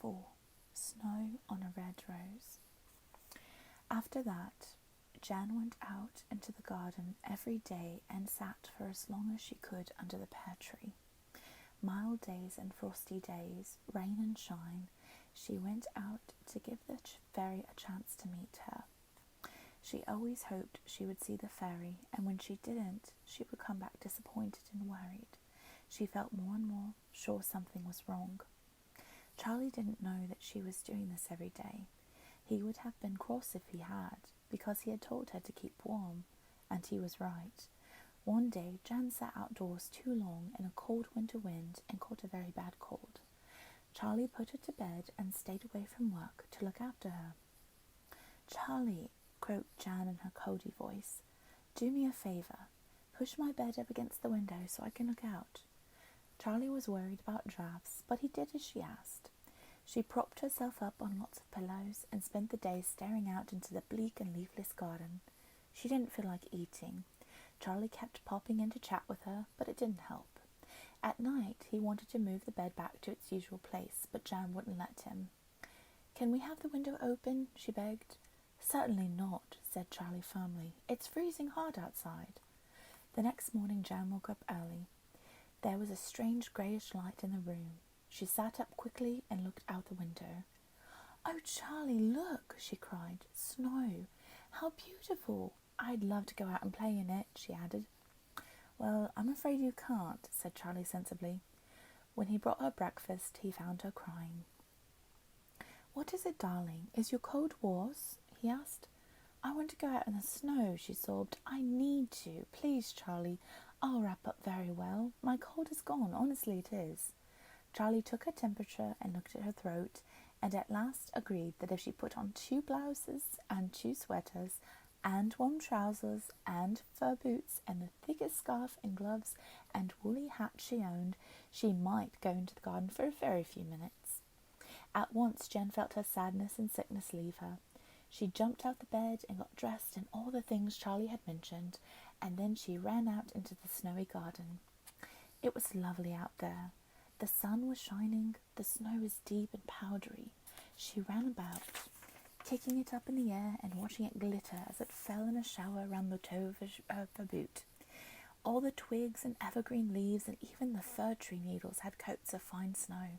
4. Snow on a Red Rose. After that, Jan went out into the garden every day and sat for as long as she could under the pear tree. Mild days and frosty days, rain and shine, she went out to give the fairy a chance to meet her. She always hoped she would see the fairy, and when she didn't, she would come back disappointed and worried. She felt more and more sure something was wrong. Charlie didn't know that she was doing this every day. He would have been cross if he had, because he had told her to keep warm, and he was right. One day, Jan sat outdoors too long in a cold winter wind and caught a very bad cold. Charlie put her to bed and stayed away from work to look after her. "Charlie," croaked Jan in her coldy voice, "do me a favour. Push my bed up against the window so I can look out." Charlie was worried about drafts, but he did as she asked. She propped herself up on lots of pillows and spent the day staring out into the bleak and leafless garden. She didn't feel like eating. Charlie kept popping in to chat with her, but it didn't help. At night, he wanted to move the bed back to its usual place, but Jan wouldn't let him. "Can we have the window open?" she begged. "Certainly not," said Charlie firmly. "It's freezing hard outside." The next morning, Jan woke up early. There was a strange greyish light in the room. She sat up quickly and looked out the window. "Oh, Charlie, look!" she cried. "Snow! How beautiful! I'd love to go out and play in it," she added. "Well, I'm afraid you can't," said Charlie sensibly. When he brought her breakfast, he found her crying. "What is it, darling? Is your cold worse?" he asked. "I want to go out in the snow," she sobbed. "I need to. Please, Charlie, I'll wrap up very well. My cold is gone, honestly it is." Charlie took her temperature and looked at her throat, and at last agreed that if she put on 2 blouses and 2 sweaters and warm trousers and fur boots and the thickest scarf and gloves and woolly hat she owned, she might go into the garden for a very few minutes. At once Jen felt her sadness and sickness leave her. She jumped out the bed and got dressed in all the things Charlie had mentioned, and then she ran out into the snowy garden. It was lovely out there. The sun was shining, the snow was deep and powdery. She ran about, kicking it up in the air and watching it glitter as it fell in a shower round the toe of her boot. All the twigs and evergreen leaves and even the fir tree needles had coats of fine snow.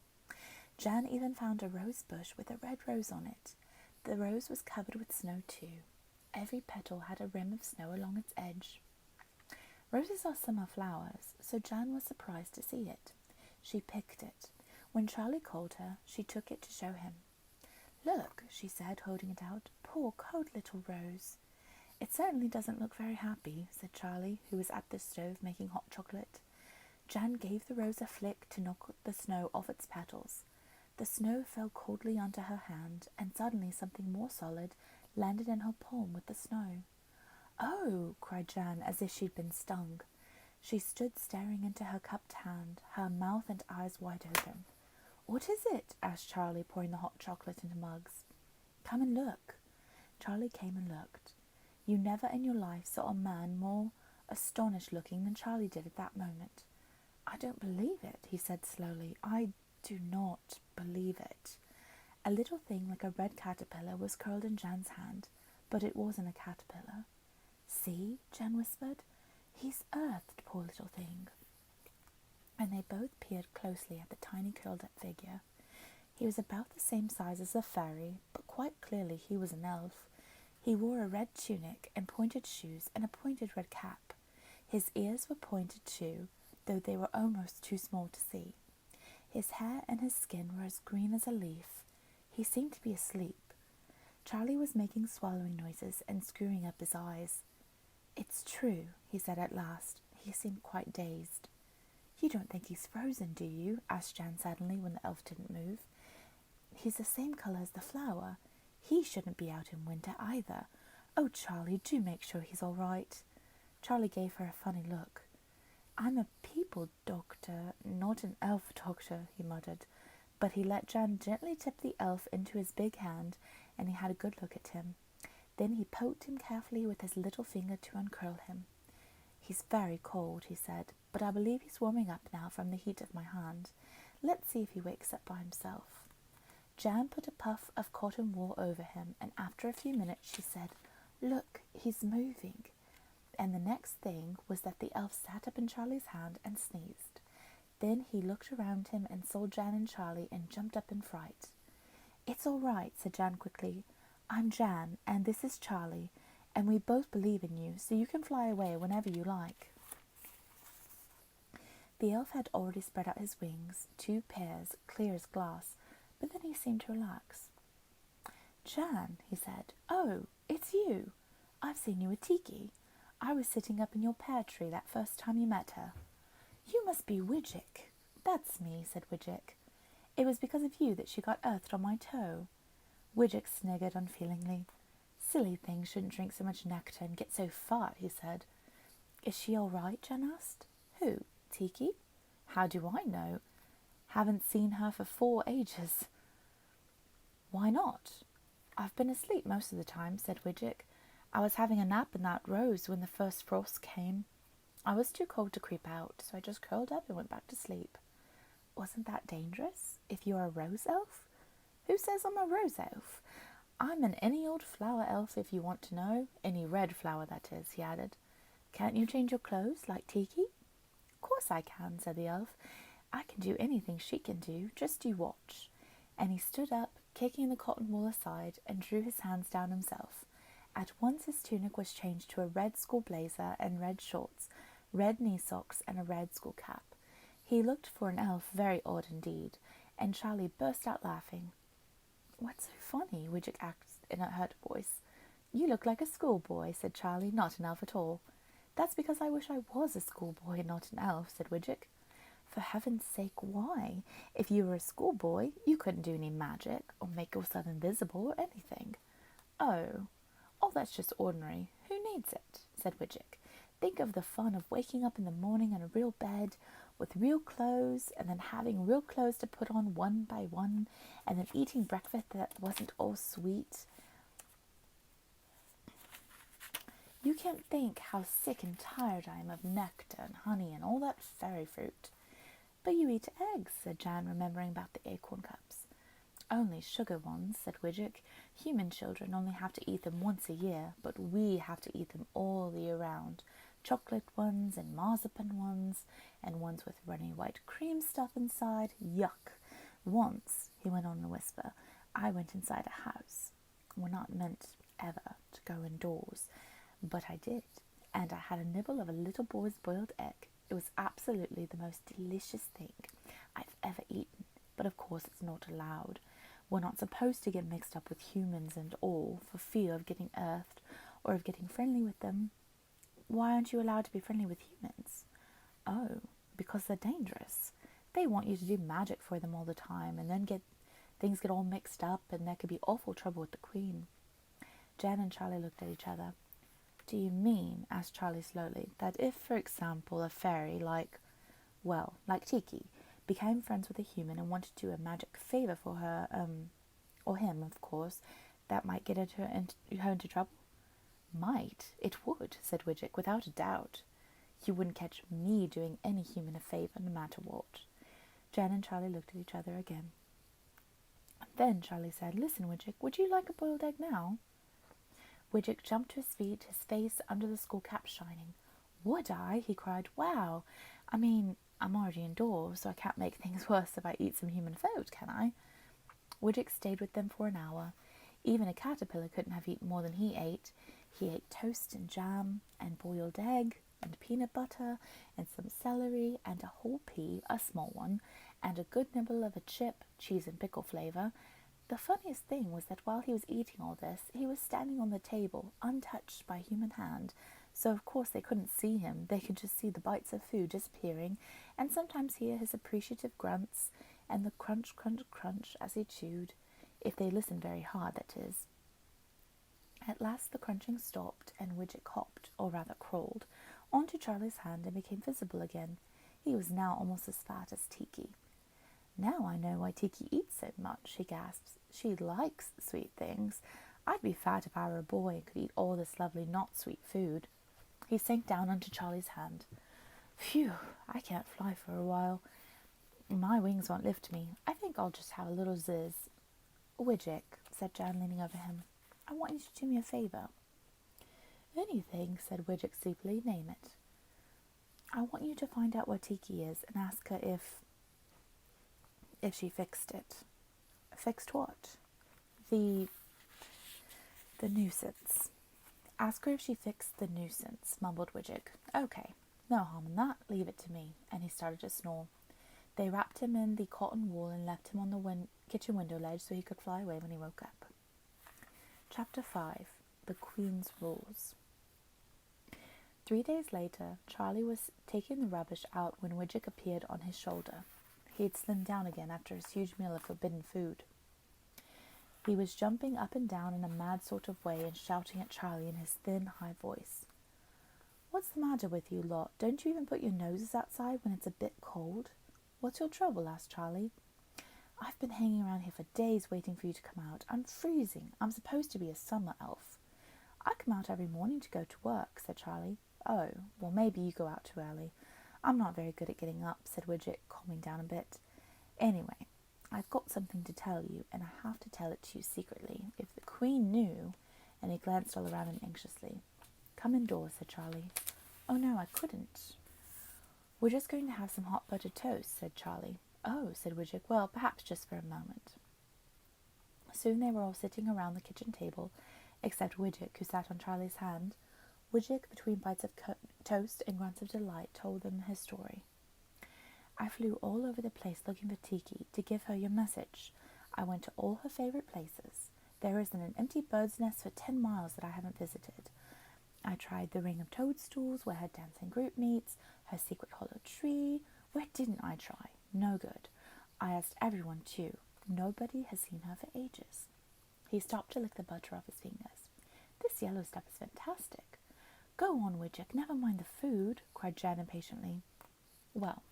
Jan even found a rose bush with a red rose on it. The rose was covered with snow too. Every petal had a rim of snow along its edge. Roses are summer flowers, so Jan was surprised to see it. She picked it. When Charlie called her, she took it to show him. "Look," she said, holding it out. "Poor cold little rose." "It certainly doesn't look very happy," said Charlie, who was at the stove making hot chocolate. Jan gave the rose a flick to knock the snow off its petals. The snow fell coldly onto her hand, and suddenly something more solid landed in her palm with the snow. "Oh!" cried Jan, as if she'd been stung. She stood staring into her cupped hand, her mouth and eyes wide open. "What is it?" asked Charlie, pouring the hot chocolate into mugs. "Come and look." Charlie came and looked. You never in your life saw a man more astonished looking than Charlie did at that moment. "I don't believe it," he said slowly. "I do not believe it." A little thing like a red caterpillar was curled in Jan's hand, but it wasn't a caterpillar. "See," Jan whispered. "He's earthed, poor little thing." And they both peered closely at the tiny curled-up figure. He was about the same size as the fairy, but quite clearly he was an elf. He wore a red tunic and pointed shoes and a pointed red cap. His ears were pointed too, though they were almost too small to see. His hair and his skin were as green as a leaf. He seemed to be asleep. Charlie was making swallowing noises and screwing up his eyes. "It's true," he said at last. He seemed quite dazed. "You don't think he's frozen, do you?" asked Jan suddenly when the elf didn't move. "He's the same colour as the flower. He shouldn't be out in winter either. Oh, Charlie, do make sure he's all right." Charlie gave her a funny look. "I'm a people doctor, not an elf doctor," he muttered. But he let Jan gently tip the elf into his big hand, and he had a good look at him. Then he poked him carefully with his little finger to uncurl him. "He's very cold," he said, "but I believe he's warming up now from the heat of my hand. Let's see if he wakes up by himself." Jan put a puff of cotton wool over him, and after a few minutes she said, "Look, he's moving." And the next thing was that the elf sat up in Charlie's hand and sneezed. Then he looked around him and saw Jan and Charlie and jumped up in fright. "It's all right," said Jan quickly. "I'm Jan, and this is Charlie, and we both believe in you, so you can fly away whenever you like." The elf had already spread out his wings, 2 pairs, clear as glass, but then he seemed to relax. "Jan," he said. "Oh, it's you. I've seen you with Tiki. I was sitting up in your pear tree that first time you met her." "You must be Widgick." "That's me," said Widgick. "It was because of you that she got earthed on my toe." Widgick sniggered unfeelingly. "Silly things shouldn't drink so much nectar and get so fat," he said. "Is she all right?" Jan asked. "Who? Tiki?" "How do I know? Haven't seen her for 4 ages." "Why not?" "I've been asleep most of the time," said Widgick. "I was having a nap in that rose when the first frost came. I was too cold to creep out, so I just curled up and went back to sleep." "Wasn't that dangerous, if you're a rose elf?" "Who says I'm a rose elf? I'm an any old flower elf, if you want to know. Any red flower, that is," he added. "Can't you change your clothes, like Tiki?" "Course I can," said the elf. "I can do anything she can do, just you watch." And he stood up, kicking the cotton wool aside, and drew his hands down himself. At once his tunic was changed to a red school blazer and red shorts, red knee socks, and a red school cap. He looked for an elf very odd indeed, and Charlie burst out laughing. "What's so funny?" Widgick asked in a hurt voice. "You look like a schoolboy," said Charlie, "not an elf at all." "That's because I wish I was a schoolboy and not an elf," said Widgick. "For heaven's sake, why? If you were a schoolboy, you couldn't do any magic, or make yourself invisible, or anything." Oh, that's just ordinary. Who needs it?" said Widgick. "Think of the fun of waking up in the morning in a real bed, with real clothes, and then having real clothes to put on one by one, and then eating breakfast that wasn't all sweet. You can't think how sick and tired I am of nectar and honey and all that fairy fruit." "But you eat eggs," said Jan, remembering about the acorn cups. "Only sugar ones," said Widgick. "Human children only have to eat them once a year, but we have to eat them all the year round. Chocolate ones and marzipan ones, and ones with runny white cream stuff inside. Yuck! Once," he went on in a whisper, "I went inside a house. We're not meant ever to go indoors, but I did, and I had a nibble of a little boy's boiled egg. It was absolutely the most delicious thing I've ever eaten, but of course it's not allowed. We're not supposed to get mixed up with humans and all, for fear of getting earthed or of getting friendly with them." "Why aren't you allowed to be friendly with humans?" "Oh, because they're dangerous. They want you to do magic for them all the time, and then things get all mixed up, and there could be awful trouble with the Queen." Jan and Charlie looked at each other. "Do you mean," asked Charlie slowly, "that if, for example, a fairy like Tiki, became friends with a human and wanted to do a magic favour for her, or him, of course, that might get her into trouble?" "Might? It would," said Widgick, "without a doubt. You wouldn't catch me doing any human a favour, no matter what." Jan and Charlie looked at each other again. Then Charlie said, "Listen, Widgick, would you like a boiled egg now?" Widgick jumped to his feet, his face under the school cap shining. "Would I?" he cried. "Wow! I mean, I'm already indoors, so I can't make things worse if I eat some human food, can I?" Widgick stayed with them for an hour. Even a caterpillar couldn't have eaten more than he ate. He ate toast and jam, and boiled egg, and peanut butter, and some celery, and a whole pea, a small one, and a good nibble of a chip, cheese and pickle flavour. The funniest thing was that while he was eating all this, he was standing on the table, untouched by human hand, so of course they couldn't see him. They could just see the bites of food disappearing, and sometimes hear his appreciative grunts, and the crunch, crunch, crunch as he chewed, if they listened very hard, that is. At last the crunching stopped, and Widgick hopped, or rather crawled, onto Charlie's hand and became visible again. He was now almost as fat as Tiki. "Now I know why Tiki eats so much," he gasped. "She likes sweet things. I'd be fat if I were a boy and could eat all this lovely not-sweet food." He sank down onto Charlie's hand. "Phew, I can't fly for a while. My wings won't lift me. I think I'll just have a little ziz." Widgick, said Jan, leaning over him, I want you to do me a favour. Anything, said Widgick sleepily. Name it. I want you to find out where Tiki is and ask her if she fixed it. Fixed what? The nuisance. Ask her if she fixed the nuisance, mumbled Widgick. Okay, no harm in that. Leave it to me. And he started to snore. They wrapped him in the cotton wool and left him on the kitchen window ledge so he could fly away when he woke up. Chapter 5. The Queen's Rules. 3 days later, Charlie was taking the rubbish out when Widgick appeared on his shoulder. He had slimmed down again after his huge meal of forbidden food. He was jumping up and down in a mad sort of way and shouting at Charlie in his thin, high voice. What's the matter with you lot? Don't you even put your noses outside when it's a bit cold? What's your trouble? Asked Charlie. I've been hanging around here for days waiting for you to come out. I'm freezing. I'm supposed to be a summer elf. I come out every morning to go to work, said Charlie. Oh, well, maybe you go out too early. I'm not very good at getting up, said Widgick, calming down a bit. Anyway, I've got something to tell you, and I have to tell it to you secretly. If the Queen knew, and he glanced all around him anxiously. Come indoors, said Charlie. Oh, no, I couldn't. We're just going to have some hot buttered toast, said Charlie. Oh, said Widgick. Well, perhaps just for a moment. Soon they were all sitting around the kitchen table, except Widgick, who sat on Charlie's hand. Widgick, between bites of toast and grunts of delight, told them his story. I flew all over the place looking for Tiki to give her your message. I went to all her favourite places. There isn't an empty bird's nest for 10 miles that I haven't visited. I tried the ring of toadstools where her dancing group meets, her secret hollow tree. Where didn't I try? No good. I asked everyone too. Nobody has seen her for ages. He stopped to lick the butter off his fingers. This yellow stuff is fantastic. Go on, Widgick, never mind the food, cried Jan impatiently. Well,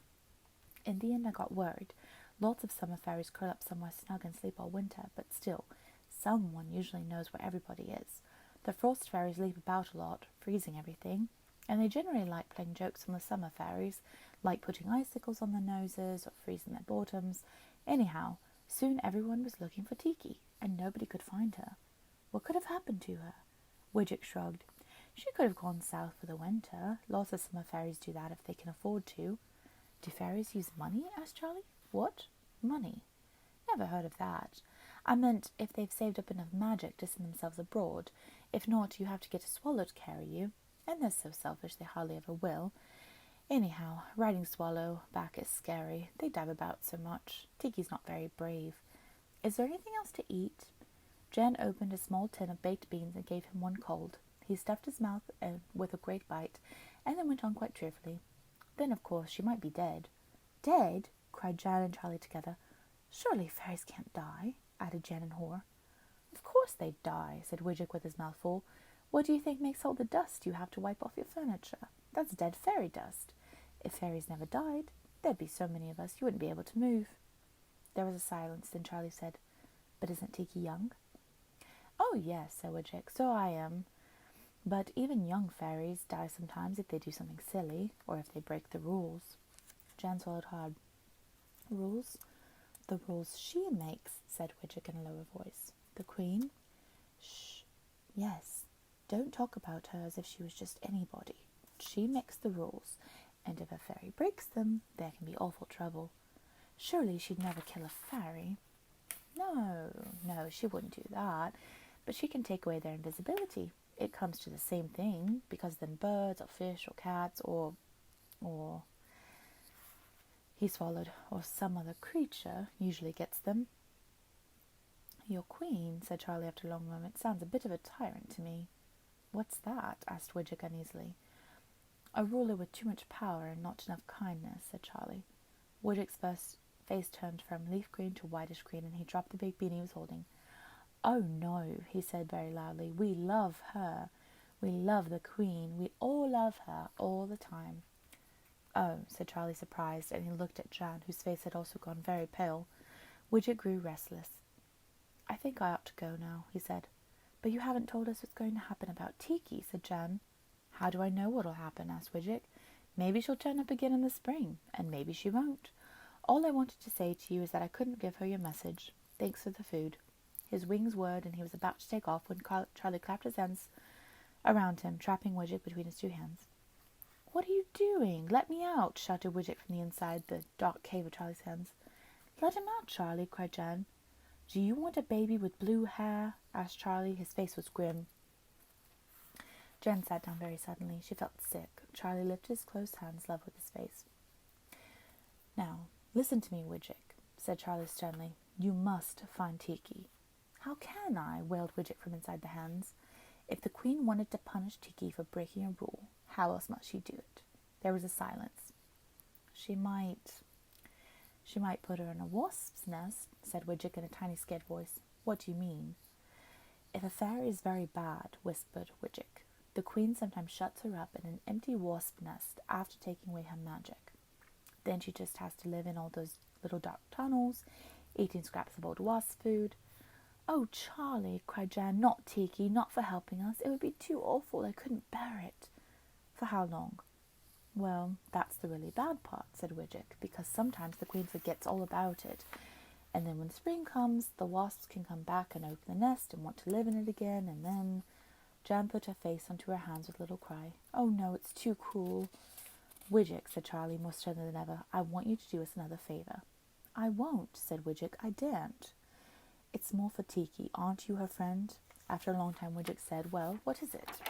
in the end I got worried. Lots of summer fairies curl up somewhere snug and sleep all winter, but still, someone usually knows where everybody is. The frost fairies leap about a lot, freezing everything, and they generally like playing jokes on the summer fairies, like putting icicles on their noses or freezing their bottoms. Anyhow, soon everyone was looking for Tiki, and nobody could find her. What could have happened to her? Widgick shrugged. She could have gone south for the winter. Lots of summer fairies do that if they can afford to. Do fairies use money? Asked Charlie. What? Money? Never heard of that. I meant if they've saved up enough magic to send themselves abroad. If not, you have to get a swallow to carry you. And they're so selfish they hardly ever will. Anyhow, riding swallow back is scary. They dive about so much. Tiki's not very brave. Is there anything else to eat? Jen opened a small tin of baked beans and gave him one cold. He stuffed his mouth with a great bite, and then went on quite cheerfully. Then, of course, she might be dead. Dead? Cried Jan and Charlie together. Surely fairies can't die, added Jen in horror. Of course they'd die, said Widgick with his mouth full. What do you think makes all the dust you have to wipe off your furniture? That's dead fairy dust. If fairies never died, there'd be so many of us you wouldn't be able to move. There was a silence, then Charlie said, But isn't Tiki young? Oh, yes, said Widgick, so I am. But even young fairies die sometimes if they do something silly, or if they break the rules. Jan swallowed hard. Rules? The rules she makes, said Widgick in a lower voice. The Queen? Shh. Yes. Don't talk about her as if she was just anybody. She makes the rules, and if a fairy breaks them, there can be awful trouble. Surely she'd never kill a fairy. No, she wouldn't do that, but she can take away their invisibility. It comes to the same thing, because then birds or fish or cats or he swallowed, or some other creature usually gets them. Your Queen, said Charlie after a long moment, sounds a bit of a tyrant to me. What's that? Asked Widgick uneasily. A ruler with too much power and not enough kindness, said Charlie. Widgick's face turned from leaf green to whitish green, and he dropped the big bean he was holding. Oh, no, he said very loudly. We love her. We love the Queen. We all love her, all the time. Oh, said Charlie, surprised, and he looked at Jan, whose face had also gone very pale. Widgick grew restless. I think I ought to go now, he said. But you haven't told us what's going to happen about Tiki, said Jan. How do I know what'll happen? Asked Widgick. Maybe she'll turn up again in the spring, and maybe she won't. All I wanted to say to you is that I couldn't give her your message. Thanks for the food. His wings whirred, and he was about to take off when Charlie clapped his hands around him, trapping Widget between his two hands. "What are you doing? Let me out!" shouted Widget from the inside the dark cave of Charlie's hands. "Let him out, Charlie," cried Jan. "Do you want a baby with blue hair?" asked Charlie. His face was grim. Jan sat down very suddenly. She felt sick. Charlie lifted his closed hands, level with his face. "Now, listen to me, Widget," said Charlie sternly. "You must find Tiki." "How can I?" wailed Widget from inside the hands. "If the Queen wanted to punish Tiki for breaking a rule, how else must she do it?" There was a silence. She might put her in a wasp's nest," said Widget in a tiny, scared voice. "What do you mean?" "If a fairy is very bad," whispered Widget, "the Queen sometimes shuts her up in an empty wasp nest after taking away her magic. Then she just has to live in all those little dark tunnels, eating scraps of old wasp food." "Oh, Charlie," cried Jan, "not Tiki, not for helping us. It would be too awful. I couldn't bear it." "For how long?" "Well, that's the really bad part," said Widget, "because sometimes the Queen forgets all about it. And then when spring comes, the wasps can come back and open the nest and want to live in it again, and then—" Jan put her face onto her hands with a little cry. "Oh, no, it's too cruel." "Widget," said Charlie, more sternly than ever, "I want you to do us another favour." "I won't," said Widget. "I daren't." "It's more for Tiki. Aren't you her friend?" After a long time, Widget said, "Well, what is it?"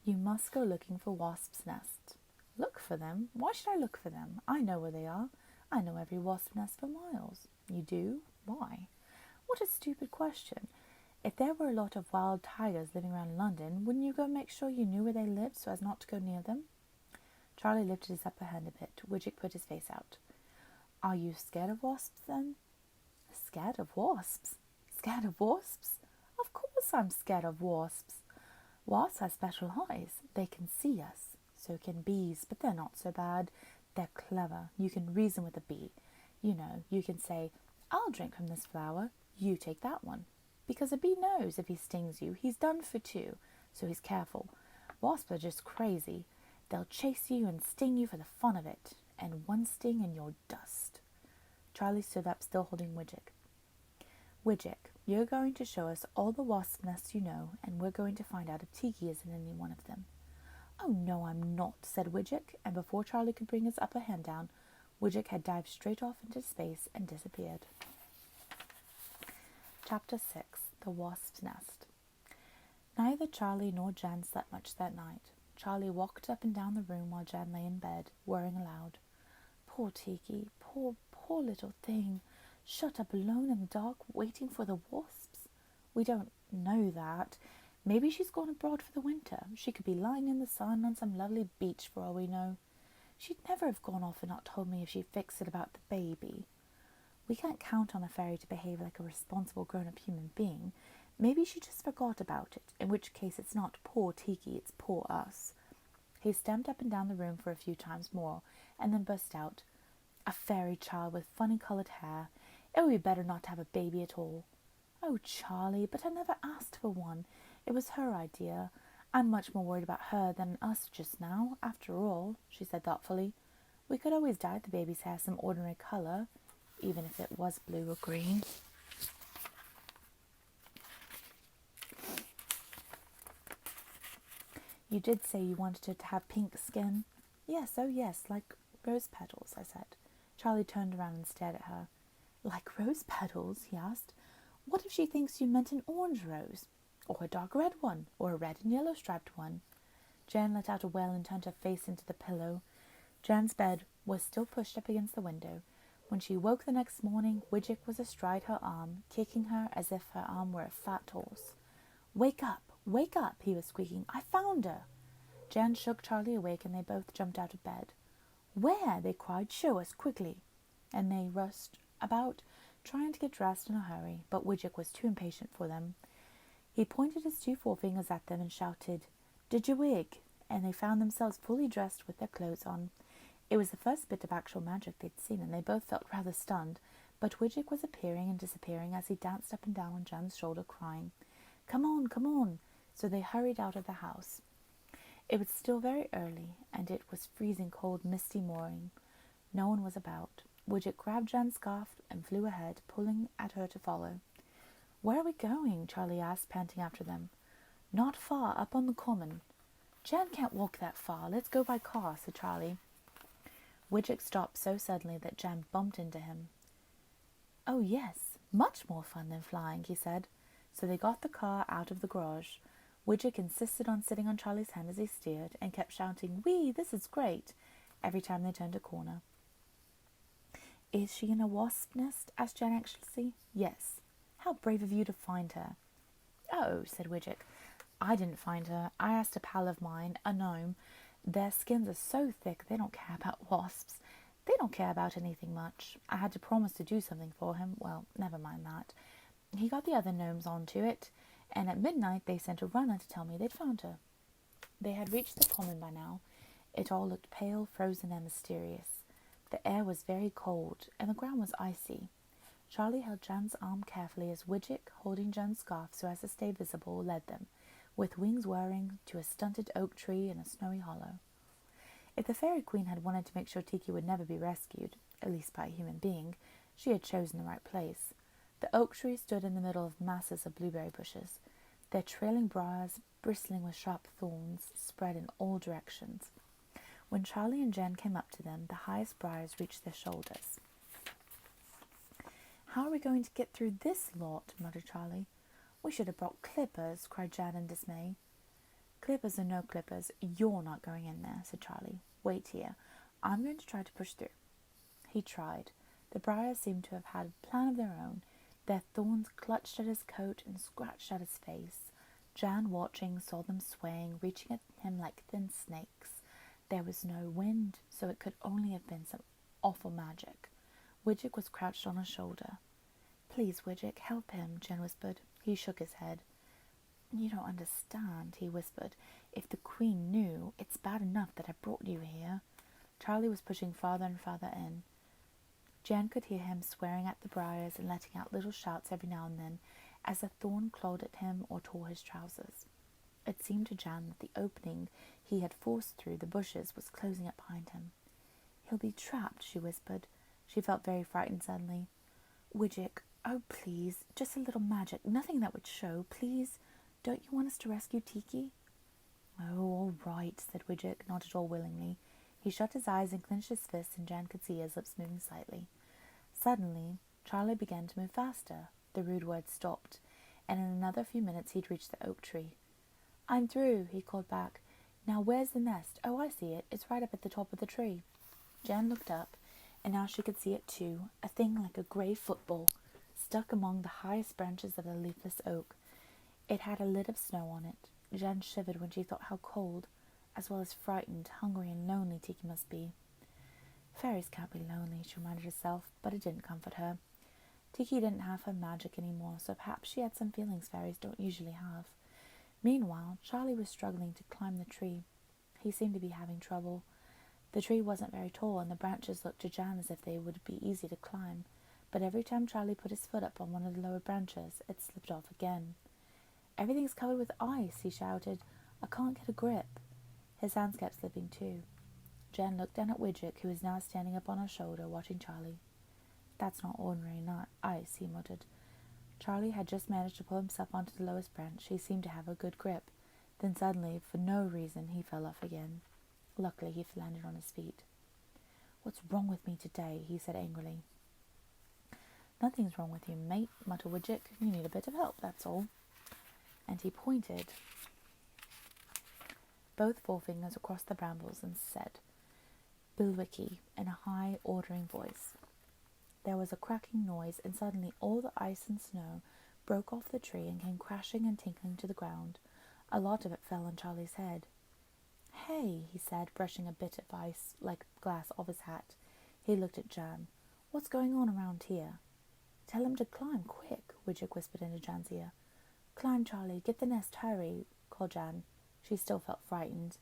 "You must go looking for wasps' nests." "Look for them? Why should I look for them? I know where they are. I know every wasp nest for miles." "You do? Why?" "What a stupid question. If there were a lot of wild tigers living around London, wouldn't you go make sure you knew where they lived so as not to go near them?" Charlie lifted his upper hand a bit. Widget put his face out. "Are you scared of wasps, then?" "Scared of wasps? Scared of wasps? Of course I'm scared of wasps. Wasps have special eyes. They can see us. So can bees, but they're not so bad. They're clever. You can reason with a bee. You know, you can say, 'I'll drink from this flower. You take that one.' Because a bee knows if he stings you, he's done for two, so he's careful. Wasps are just crazy. They'll chase you and sting you for the fun of it. And one sting and you're dust." Charlie stood up, still holding Widget. "Widget, you're going to show us all the wasp nests you know, and we're going to find out if Tiki is in any one of them." "Oh, no, I'm not," said Widget, and before Charlie could bring his upper hand down, Widget had dived straight off into space and disappeared. Chapter 6. The Wasp's Nest. Neither Charlie nor Jan slept much that night. Charlie walked up and down the room while Jan lay in bed, worrying aloud. "Poor Tiki, poor little thing, shut up alone in the dark, waiting for the wasps. We don't know that. Maybe she's gone abroad for the winter. She could be lying in the sun on some lovely beach for all we know. She'd never have gone off and not told me if she fixed it about the baby. We can't count on a fairy to behave like a responsible grown-up human being. Maybe she just forgot about it, in which case it's not poor Tiki, it's poor us." He stamped up and down the room for a few times more, and then burst out, "A fairy child with funny-coloured hair. It would be better not to have a baby at all." "Oh, Charlie, but I never asked for one. It was her idea. I'm much more worried about her than us just now, after all," she said thoughtfully. "We could always dye the baby's hair some ordinary colour, even if it was blue or green." "You did say you wanted her to have pink skin." "Yes, oh yes, like rose petals," I said. Charlie turned around and stared at her. "Like rose petals?" he asked. "What if she thinks you meant an orange rose? Or a dark red one? Or a red and yellow striped one?" Jan let out a wail and turned her face into the pillow. Jan's bed was still pushed up against the window. When she woke the next morning, Widget was astride her arm, kicking her as if her arm were a fat horse. Wake up, he was squeaking. "I found her." Jan shook Charlie awake and they both jumped out of bed. "Where?" they cried. "Show us, quickly." And they rushed about, trying to get dressed in a hurry, but Widget was too impatient for them. He pointed his two forefingers at them and shouted, "Did you wig?" And they found themselves fully dressed with their clothes on. It was the first bit of actual magic they'd seen, and they both felt rather stunned, but Widget was appearing and disappearing as he danced up and down on Jan's shoulder, crying, "Come on, come on." So they hurried out of the house. It was still very early, and it was freezing cold, misty morning. No one was about. Widget grabbed Jan's scarf and flew ahead, pulling at her to follow. "Where are we going?" Charlie asked, panting after them. "Not far, up on the common." "Jan can't walk that far. Let's go by car," said Charlie. Widget stopped so suddenly that Jan bumped into him. "Oh, yes, much more fun than flying," he said. So they got the car out of the garage. Widget insisted on sitting on Charlie's hand as he steered and kept shouting, "Wee, this is great," every time they turned a corner. "Is she in a wasp nest?" asked Jan anxiously. "Yes." "How brave of you to find her." "Oh," said Widget, "I didn't find her. I asked a pal of mine, a gnome. Their skins are so thick they don't care about wasps. They don't care about anything much. I had to promise to do something for him. Well, never mind that. He got the other gnomes onto it, and at midnight they sent a runner to tell me they'd found her." They had reached the common by now. It all looked pale, frozen, and mysterious. The air was very cold, and the ground was icy. Charlie held Jan's arm carefully as Widget, holding Jan's scarf so as to stay visible, led them, with wings whirring, to a stunted oak tree in a snowy hollow. If the Fairy Queen had wanted to make sure Tiki would never be rescued, at least by a human being, she had chosen the right place. The oak tree stood in the middle of masses of blueberry bushes, their trailing briars, bristling with sharp thorns, spread in all directions. When Charlie and Jan came up to them, the highest briars reached their shoulders. "How are we going to get through this lot?" muttered Charlie. "We should have brought clippers," cried Jan in dismay. "Clippers or no clippers, you're not going in there," said Charlie. "Wait here. I'm going to try to push through." He tried. The briars seemed to have had a plan of their own. Their thorns clutched at his coat and scratched at his face. Jan, watching, saw them swaying, reaching at him like thin snakes. There was no wind, so it could only have been some awful magic. Widget was crouched on her shoulder. "Please, Widget, help him," Jan whispered. He shook his head. "You don't understand," he whispered. "If the Queen knew, it's bad enough that I brought you here." Charlie was pushing farther and farther in. Jan could hear him swearing at the briars and letting out little shouts every now and then as a thorn clawed at him or tore his trousers. It seemed to Jan that the opening he had forced through the bushes was closing up behind him. "He'll be trapped," she whispered. She felt very frightened suddenly. "Widget, oh please, just a little magic, nothing that would show, please. Don't you want us to rescue Tiki?" "Oh, all right," said Widget, not at all willingly. He shut his eyes and clenched his fists, and Jan could see his lips moving slightly. Suddenly, Charlie began to move faster. The rude words stopped, and in another few minutes he'd reached the oak tree. "I'm through," he called back. "Now where's the nest? Oh, I see it. It's right up at the top of the tree." Jan looked up, and now she could see it too, a thing like a grey football, stuck among the highest branches of the leafless oak. It had a lid of snow on it. Jan shivered when she thought how cold, as well as frightened, hungry, and lonely Tiki must be. Fairies can't be lonely, she reminded herself, but it didn't comfort her. Tiki didn't have her magic anymore, so perhaps she had some feelings fairies don't usually have. Meanwhile, Charlie was struggling to climb the tree. He seemed to be having trouble. The tree wasn't very tall, and the branches looked to Jan as if they would be easy to climb, but every time Charlie put his foot up on one of the lower branches, it slipped off again. "Everything's covered with ice," he shouted. "I can't get a grip." His hands kept slipping too. Jan looked down at Widget, who was now standing up on her shoulder, watching Charlie. "That's not ordinary, not ice," he muttered. Charlie had just managed to pull himself onto the lowest branch. He seemed to have a good grip. Then suddenly, for no reason, he fell off again. Luckily, he landed on his feet. "What's wrong with me today?" he said angrily. "Nothing's wrong with you, mate," muttered Widget. "You need a bit of help, that's all." And he pointed both forefingers across the brambles and said, "Bilwiki," in a high, ordering voice. There was a cracking noise, and suddenly all the ice and snow broke off the tree and came crashing and tinkling to the ground. A lot of it fell on Charlie's head. "Hey," he said, brushing a bit of ice like glass off his hat. He looked at Jan. "What's going on around here?" "Tell him to climb, quick," Widget whispered into Jan's ear. "Climb, Charlie, get the nest, hurry," called Jan. She still felt frightened.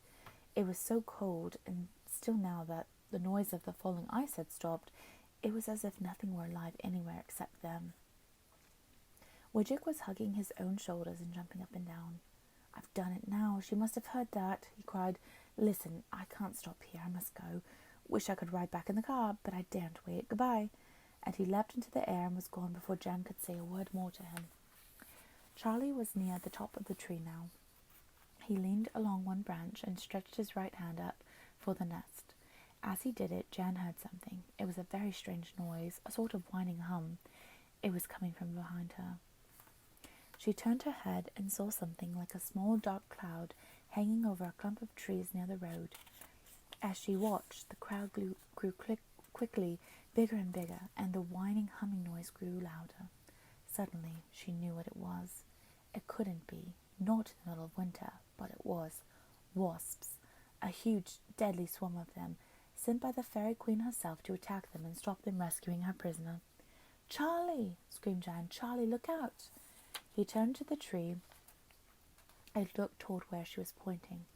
It was so cold, and still now that the noise of the falling ice had stopped, it was as if nothing were alive anywhere except them. Widget was hugging his own shoulders and jumping up and down. "I've done it now. She must have heard that," he cried. "Listen, I can't stop here. I must go. Wish I could ride back in the car, but I daren't wait. Goodbye." And he leapt into the air and was gone before Jan could say a word more to him. Charlie was near the top of the tree now. He leaned along one branch and stretched his right hand up for the nest. As he did it, Jan heard something. It was a very strange noise, a sort of whining hum. It was coming from behind her. She turned her head and saw something like a small dark cloud hanging over a clump of trees near the road. As she watched, the crowd grew quickly bigger and bigger, and the whining, humming noise grew louder. Suddenly, she knew what it was. It couldn't be, not in the middle of winter, but it was wasps, a huge, deadly swarm of them, sent by the fairy queen herself to attack them and stop them rescuing her prisoner. "Charlie!" screamed Jan. "Charlie, look out!" He turned to the tree and looked toward where she was pointing.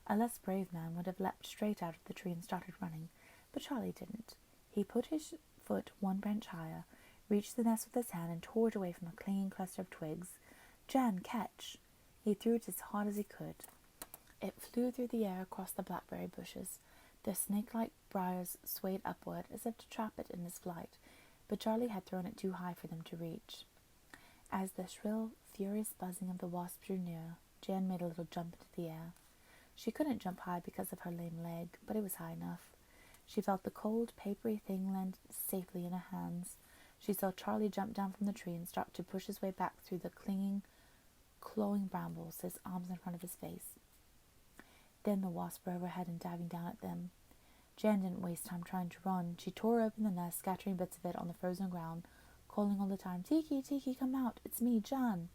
A less brave man would have leapt straight out of the tree and started running, but Charlie didn't. He put his foot one branch higher, reached the nest with his hand, and tore it away from a clinging cluster of twigs. "Jan, catch!" He threw it as hard as he could. It flew through the air across the blackberry bushes. The snake-like briars swayed upward as if to trap it in its flight, but Charlie had thrown it too high for them to reach. As the shrill, furious buzzing of the wasp drew near, Jan made a little jump into the air. She couldn't jump high because of her lame leg, but it was high enough. She felt the cold, papery thing land safely in her hands. She saw Charlie jump down from the tree and start to push his way back through the clinging, clawing brambles, his arms in front of his face. Then the wasps were overhead and diving down at them. Jan didn't waste time trying to run. She tore open the nest, scattering bits of it on the frozen ground, calling all the time, "Tiki, Tiki, come out, it's me, Jan."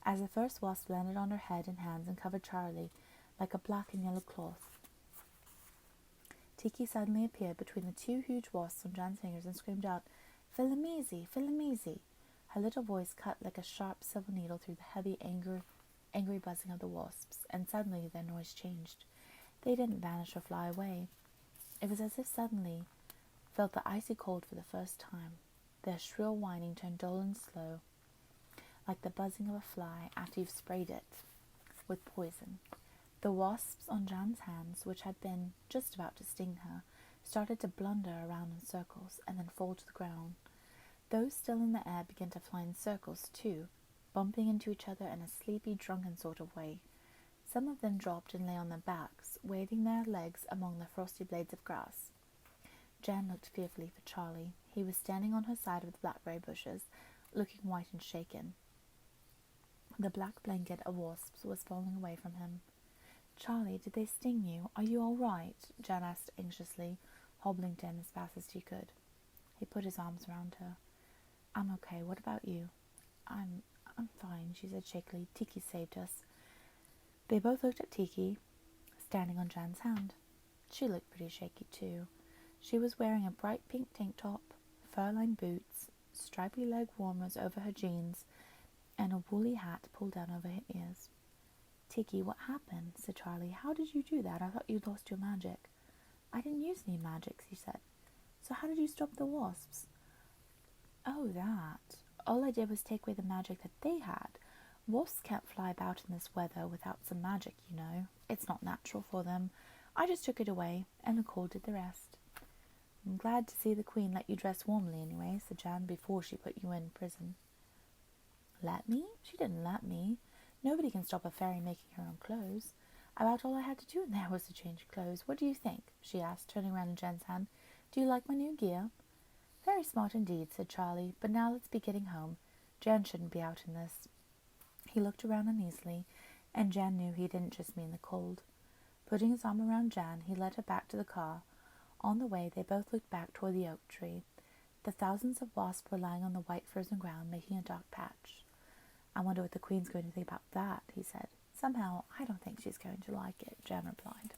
As the first wasp landed on her head and hands and covered Charlie like a black and yellow cloth, Tiki suddenly appeared between the two huge wasps on Jan's fingers and screamed out, "Philomezy, Philomezy." Her little voice cut like a sharp silver needle through the heavy, angry buzzing of the wasps, and suddenly their noise changed. They didn't vanish or fly away. It was as if suddenly felt the icy cold for the first time. Their shrill whining turned dull and slow, like the buzzing of a fly after you've sprayed it with poison. The wasps on Jan's hands, which had been just about to sting her, started to blunder around in circles and then fall to the ground. Those still in the air began to fly in circles too, bumping into each other in a sleepy, drunken sort of way. Some of them dropped and lay on their backs, waving their legs among the frosty blades of grass. Jan looked fearfully for Charlie. He was standing on her side of the blackberry bushes, looking white and shaken. The black blanket of wasps was falling away from him. "Charlie, did they sting you? Are you all right?" Jan asked anxiously, hobbling to him as fast as she could. He put his arms around her. "I'm okay. What about you?" I'm fine," she said shakily. "Tiki saved us." They both looked at Tiki, standing on Jan's hand. She looked pretty shaky too. She was wearing a bright pink tank top, fur-lined boots, stripy leg warmers over her jeans, and a woolly hat pulled down over her ears. "Tiki, what happened?" said Charlie. "How did you do that? I thought you'd lost your magic." "I didn't use any magic," she said. "So how did you stop the wasps?" "Oh, that. All I did was take away the magic that they had. Wasps can't fly about in this weather without some magic, you know. It's not natural for them. I just took it away, and the cold did the rest." "I'm glad to see the Queen let you dress warmly anyway," said Jan, "before she put you in prison." "Let me? She didn't let me. Nobody can stop a fairy making her own clothes. About all I had to do in there was to change clothes. What do you think?" she asked, turning round in Jan's hand. "Do you like my new gear?" "Very smart indeed," said Charlie. "But now let's be getting home. Jan shouldn't be out in this." He looked around uneasily, and Jan knew he didn't just mean the cold. Putting his arm around Jan, he led her back to the car. On the way, they both looked back toward the oak tree. The thousands of wasps were lying on the white frozen ground, making a dark patch. "I wonder what the Queen's going to think about that," he said. "Somehow, I don't think she's going to like it," Jan replied.